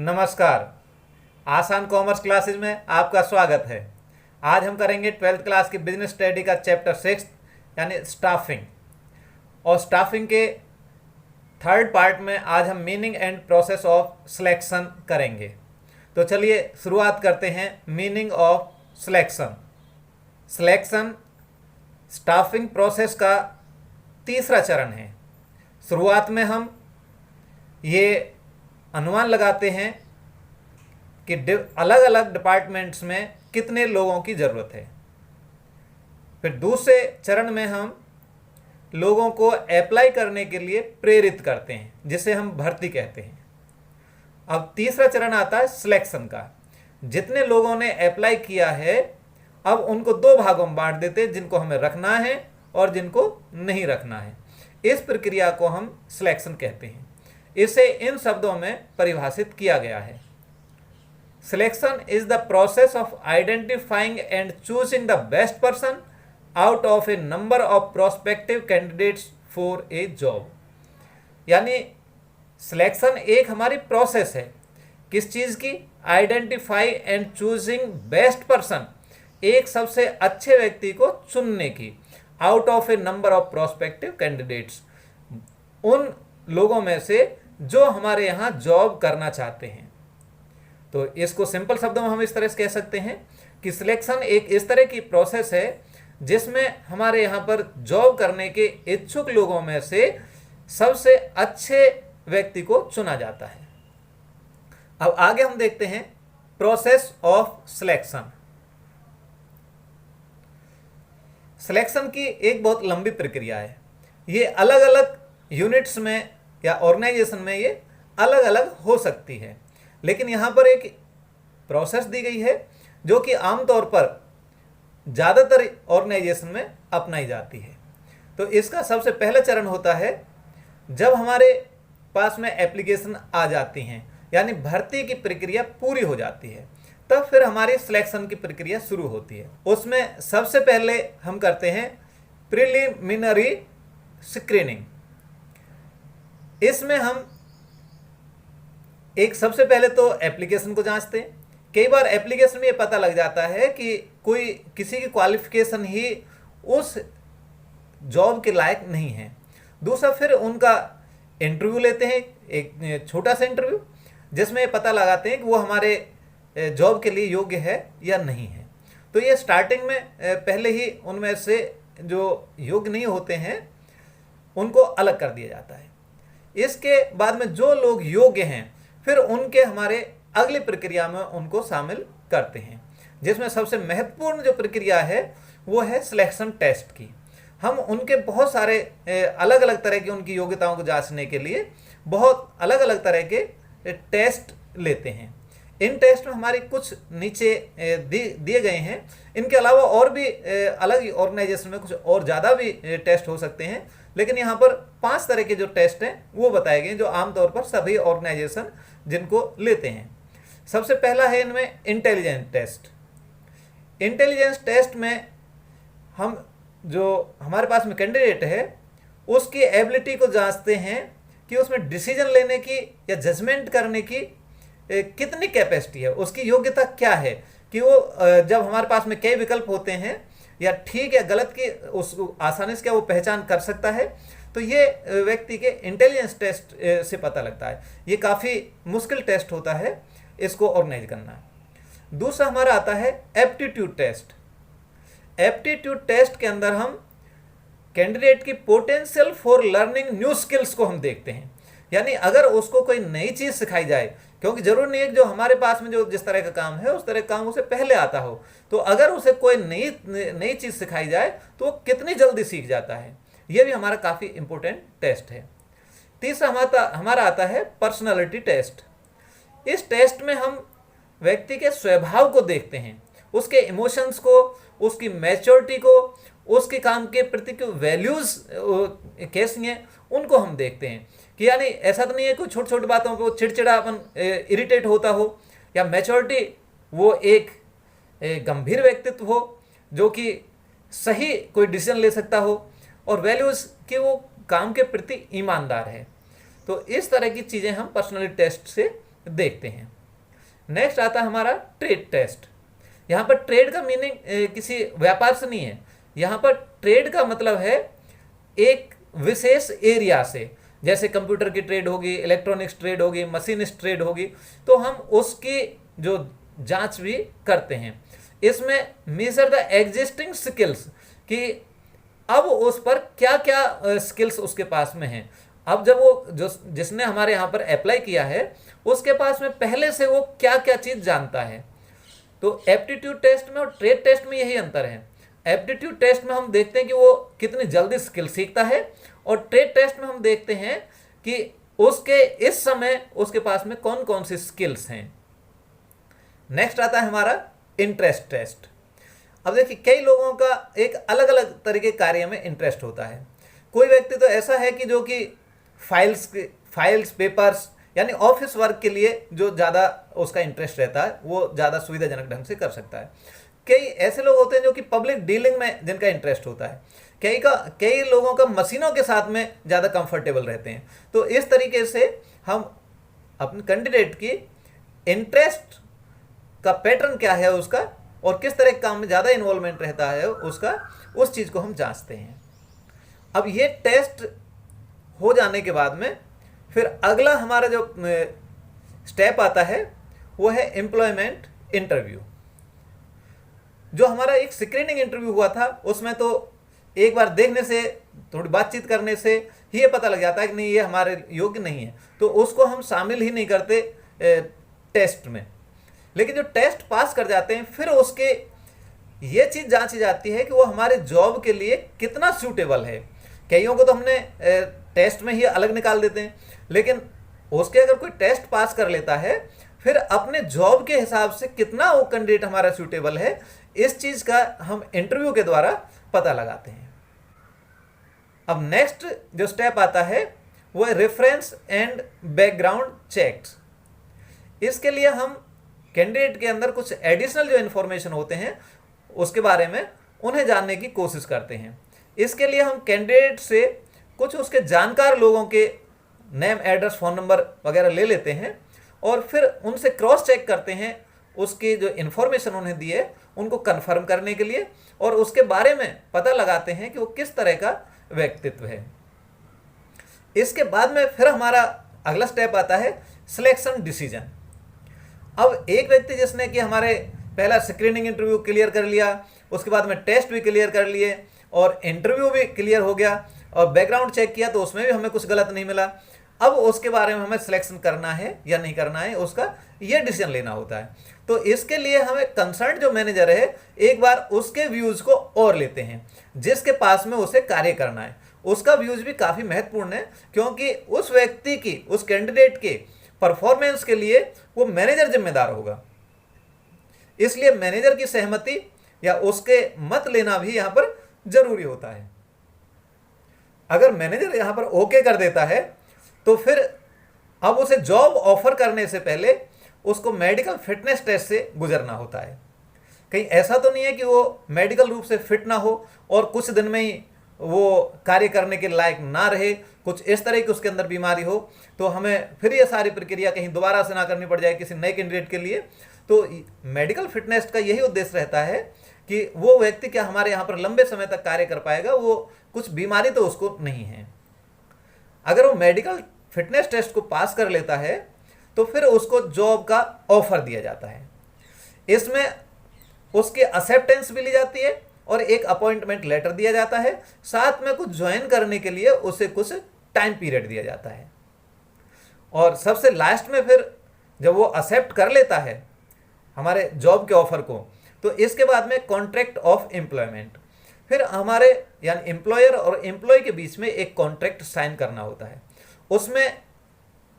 नमस्कार। आसान commerce classes में आपका स्वागत है। आज हम करेंगे 12th क्लास की बिजनेस स्टडी का चैप्टर 6 यानी स्टाफिंग। और स्टाफिंग के थर्ड पार्ट में आज हम meaning and process of selection करेंगे। तो चलिए शुरुआत करते हैं meaning of selection. Selection staffing process का तीसरा चरण है। शुरुआत में हम ये अनुमान लगाते हैं कि अलग अलग डिपार्टमेंट्स में कितने लोगों की ज़रूरत है। फिर दूसरे चरण में हम लोगों को अप्लाई करने के लिए प्रेरित करते हैं, जिसे हम भर्ती कहते हैं। अब तीसरा चरण आता है सिलेक्शन का। जितने लोगों ने अप्लाई किया है, अब उनको दो भागों में बांट देते हैं, जिनको हमें रखना है और जिनको नहीं रखना है। इस प्रक्रिया को हम सिलेक्शन कहते हैं। इसे इन शब्दों में परिभाषित किया गया है। Selection is the process of identifying and choosing the best person out of A number of prospective candidates for a job. यानी सिलेक्शन एक हमारी प्रोसेस है। किस चीज़ की? Identify and choosing best person, एक सबसे अच्छे व्यक्ति को चुनने की। Out of A number of prospective candidates, उन लोगों में से जो हमारे यहाँ जॉब करना चाहते हैं। तो इसको सिंपल शब्दों में हम इस तरह से कह सकते हैं कि सिलेक्शन एक इस तरह की प्रोसेस है जिसमें हमारे यहाँ पर जॉब करने के इच्छुक लोगों में से सबसे अच्छे व्यक्ति को चुना जाता है। अब आगे हम देखते हैं प्रोसेस ऑफ सिलेक्शन। सिलेक्शन की एक बहुत लंबी प्रक्रिया है। ये अलग अलग यूनिट्स में या ऑर्गेनाइजेशन में ये अलग अलग हो सकती है, लेकिन यहाँ पर एक प्रोसेस दी गई है जो कि आमतौर पर ज़्यादातर ऑर्गेनाइजेशन में अपनाई जाती है। तो इसका सबसे पहला चरण होता है जब हमारे पास में एप्लीकेशन आ जाती हैं, यानी भर्ती की प्रक्रिया पूरी हो जाती है, तब फिर हमारी सिलेक्शन की प्रक्रिया शुरू होती है। उसमें सबसे पहले हम करते हैं प्रिलिमिनरी स्क्रीनिंग। इसमें हम एक सबसे पहले तो एप्लीकेशन को जांचते हैं। कई बार एप्लीकेशन में ये पता लग जाता है कि कोई किसी की क्वालिफिकेशन ही उस जॉब के लायक नहीं है। दूसरा, फिर उनका इंटरव्यू लेते हैं, एक छोटा सा इंटरव्यू, जिसमें पता लगाते हैं कि वो हमारे जॉब के लिए योग्य है या नहीं है। तो ये स्टार्टिंग में पहले ही उनमें से जो योग्य नहीं होते हैं उनको अलग कर दिया जाता है। इसके बाद में जो लोग योग्य हैं, फिर उनके हमारे अगली प्रक्रिया में उनको शामिल करते हैं, जिसमें सबसे महत्वपूर्ण जो प्रक्रिया है वो है सिलेक्शन टेस्ट की। हम उनके बहुत सारे अलग अलग तरह की उनकी योग्यताओं को जांचने के लिए बहुत अलग अलग तरह के टेस्ट लेते हैं। इन टेस्ट में हमारी कुछ नीचे दिए गए हैं। इनके अलावा और भी अलग ऑर्गेनाइजेशन में कुछ और ज़्यादा भी टेस्ट हो सकते हैं, लेकिन यहाँ पर 5 तरह के जो टेस्ट हैं वो बताए गए जो आमतौर पर सभी ऑर्गेनाइजेशन जिनको लेते हैं। सबसे पहला है इनमें इंटेलिजेंस टेस्ट। इंटेलिजेंस टेस्ट में हम जो हमारे पास में कैंडिडेट है उसकी एबिलिटी को जांचते हैं कि उसमें डिसीजन लेने की या जजमेंट करने की कितनी कैपेसिटी है, उसकी योग्यता क्या है, कि वो जब हमारे पास में कई विकल्प होते हैं या ठीक या गलत की उस आसानी से क्या वो पहचान कर सकता है। तो ये व्यक्ति के इंटेलिजेंस टेस्ट से पता लगता है। ये काफ़ी मुश्किल टेस्ट होता है इसको ऑर्गेनाइज करना। दूसरा हमारा आता है एप्टीट्यूड टेस्ट। एप्टीट्यूड टेस्ट के अंदर हम कैंडिडेट की potential for learning new skills को हम देखते हैं। यानी अगर उसको कोई नई चीज़ सिखाई जाए, क्योंकि जरूर नहीं है कि जो हमारे पास में जो जिस तरह का काम है उस तरह का काम उसे पहले आता हो, तो अगर उसे कोई नई चीज़ सिखाई जाए तो वो कितनी जल्दी सीख जाता है। ये भी हमारा काफ़ी इम्पोर्टेंट टेस्ट है। तीसरा हमारा आता है पर्सनालिटी टेस्ट। इस टेस्ट में हम व्यक्ति के स्वभाव को देखते हैं, उसके इमोशंस को, उसकी मैच्योरिटी को, उसके काम के प्रति की वैल्यूज़ कैसी हैं उनको हम देखते हैं। कि यानी ऐसा तो नहीं है कोई छोटी छोटी बातों पर चिड़चिड़ापन इरिटेट होता हो, या मैच्योरिटी वो एक गंभीर व्यक्तित्व हो जो कि सही कोई डिसीजन ले सकता हो, और वैल्यूज़ कि वो काम के प्रति ईमानदार है। तो इस तरह की चीज़ें हम पर्सनैलिटी टेस्ट से देखते हैं। नेक्स्ट आता है हमारा ट्रेड टेस्ट। यहाँ पर ट्रेड का मीनिंग किसी व्यापार से नहीं है। यहाँ पर ट्रेड का मतलब है एक विशेष एरिया से, जैसे कंप्यूटर की ट्रेड होगी, इलेक्ट्रॉनिक्स ट्रेड होगी, मशीनिस्ट ट्रेड होगी, तो हम उसकी जो जांच भी करते हैं। इसमें मेजर द एग्जिस्टिंग स्किल्स, कि अब उस पर क्या क्या स्किल्स उसके पास में हैं। अब जब वो जो जिसने हमारे यहाँ पर अप्लाई किया है उसके पास में पहले से वो क्या क्या चीज़ जानता है। तो एप्टीट्यूड टेस्ट में और ट्रेड टेस्ट में यही अंतर है। एप्टीट्यूड टेस्ट में हम देखते हैं कि वो कितनी जल्दी स्किल सीखता है, और ट्रेड टेस्ट में हम देखते हैं कि उसके इस समय उसके पास में कौन कौन सी स्किल्स हैं। नेक्स्ट आता है हमारा इंटरेस्ट टेस्ट। अब देखिए, कई लोगों का एक अलग अलग तरीके कार्य में इंटरेस्ट होता है। कोई व्यक्ति तो ऐसा है कि जो कि फाइल्स पेपर्स यानी ऑफिस वर्क के लिए जो ज़्यादा उसका इंटरेस्ट रहता है वो ज़्यादा सुविधाजनक ढंग से कर सकता है। कई ऐसे लोग होते हैं जो कि पब्लिक डीलिंग में जिनका इंटरेस्ट होता है। कई लोगों का मशीनों के साथ में ज़्यादा कंफर्टेबल रहते हैं। तो इस तरीके से हम अपने कैंडिडेट की इंटरेस्ट का पैटर्न क्या है उसका, और किस तरह के काम में ज़्यादा इन्वॉल्वमेंट रहता है उसका, उस चीज़ को हम जांचते हैं। अब ये टेस्ट हो जाने के बाद में फिर अगला हमारा जो स्टेप आता है वो है एम्प्लॉयमेंट इंटरव्यू। जो हमारा एक स्क्रीनिंग इंटरव्यू हुआ था उसमें तो एक बार देखने से, थोड़ी बातचीत करने से ही ये पता लग जाता है कि नहीं, ये हमारे योग्य नहीं है, तो उसको हम शामिल ही नहीं करते टेस्ट में। लेकिन जो टेस्ट पास कर जाते हैं फिर उसके ये चीज़ जांची जाती है कि वो हमारे जॉब के लिए कितना सूटेबल है। कईयों को तो हमने टेस्ट में ही अलग निकाल देते हैं, लेकिन उसके अगर कोई टेस्ट पास कर लेता है फिर अपने जॉब के हिसाब से कितना वो कैंडिडेट हमारा सूटेबल है, इस चीज़ का हम इंटरव्यू के द्वारा पता लगाते हैं। अब नेक्स्ट जो स्टेप आता है वो है रेफरेंस एंड बैकग्राउंड चेक्स। इसके लिए हम कैंडिडेट के अंदर कुछ एडिशनल जो इन्फॉर्मेशन होते हैं उसके बारे में उन्हें जानने की कोशिश करते हैं। इसके लिए हम कैंडिडेट से कुछ उसके जानकार लोगों के नेम, एड्रेस, फ़ोन नंबर वगैरह ले लेते हैं और फिर उनसे क्रॉस चेक करते हैं उसकी जो इन्फॉर्मेशन उन्हें दी है उनको कंफर्म करने के लिए, और उसके बारे में पता लगाते हैं कि वो किस तरह का व्यक्तित्व है। इसके बाद में फिर हमारा अगला स्टेप आता है सिलेक्शन डिसीजन। अब एक व्यक्ति जिसने कि हमारे पहला स्क्रीनिंग इंटरव्यू क्लियर कर लिया, उसके बाद में टेस्ट भी क्लियर कर लिए और इंटरव्यू भी क्लियर हो गया और बैकग्राउंड चेक किया तो उसमें भी हमें कुछ गलत नहीं मिला, अब उसके बारे में हमें सिलेक्शन करना है या नहीं करना है उसका ये डिसीजन लेना होता है। तो इसके लिए हमें कंसर्न जो मैनेजर है एक बार उसके व्यूज़ को और लेते हैं, जिसके पास में उसे कार्य करना है उसका व्यूज़ भी काफ़ी महत्वपूर्ण है, क्योंकि उस व्यक्ति की, उस कैंडिडेट के परफॉर्मेंस के लिए वो मैनेजर जिम्मेदार होगा। इसलिए मैनेजर की सहमति या उसके मत लेना भी यहाँ पर जरूरी होता है। अगर मैनेजर यहाँ पर ओके कर देता है तो फिर अब उसे जॉब ऑफर करने से पहले उसको मेडिकल फिटनेस टेस्ट से गुजरना होता है। कहीं ऐसा तो नहीं है कि वो मेडिकल रूप से फिट ना हो और कुछ दिन में ही वो कार्य करने के लायक ना रहे, कुछ इस तरह की उसके अंदर बीमारी हो, तो हमें फिर ये सारी प्रक्रिया कहीं दोबारा से ना करनी पड़ जाए किसी नए कैंडिडेट के लिए। तो मेडिकल फिटनेस का यही उद्देश्य रहता है कि वो व्यक्ति क्या हमारे यहाँ पर लंबे समय तक कार्य कर पाएगा, वो कुछ बीमारी तो उसको नहीं है। अगर वो मेडिकल फिटनेस टेस्ट को पास कर लेता है तो फिर उसको जॉब का ऑफर दिया जाता है। इसमें उसकी एक्सेप्टेंस भी ली जाती है और एक अपॉइंटमेंट लेटर दिया जाता है, साथ में कुछ ज्वाइन करने के लिए उसे कुछ टाइम पीरियड दिया जाता है। और सबसे लास्ट में फिर जब वो एक्सेप्ट कर लेता है हमारे जॉब के ऑफर को, तो इसके बाद में कॉन्ट्रैक्ट ऑफ एम्प्लॉयमेंट, फिर हमारे यानी एम्प्लॉयर और एम्प्लॉय के बीच में एक कॉन्ट्रैक्ट साइन करना होता है। उसमें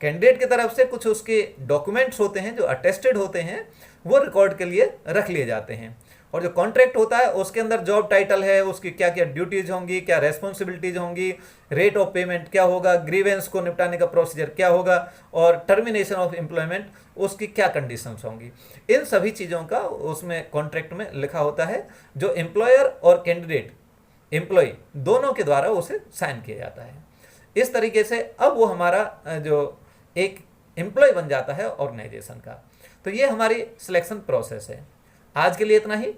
कैंडिडेट की तरफ से कुछ उसके डॉक्यूमेंट्स होते हैं जो अटेस्टेड होते हैं, वो रिकॉर्ड के लिए रख लिए जाते हैं। और जो कॉन्ट्रैक्ट होता है उसके अंदर जॉब टाइटल है, उसकी क्या क्या ड्यूटीज़ होंगी, क्या रेस्पॉन्सिबिलिटीज़ होंगी, रेट ऑफ पेमेंट क्या होगा, ग्रीवेंस को निपटाने का प्रोसीजर क्या होगा, और टर्मिनेशन ऑफ एम्प्लॉयमेंट उसकी क्या कंडीशंस होंगी, इन सभी चीज़ों का उसमें कॉन्ट्रैक्ट में लिखा होता है, जो एम्प्लॉयर और कैंडिडेट एम्प्लॉय दोनों के द्वारा उसे साइन किया जाता है। इस तरीके से अब वो हमारा जो एक एम्प्लॉय बन जाता है ऑर्गेनाइजेशन का। तो ये हमारी सिलेक्शन प्रोसेस है। आज के लिए इतना ही।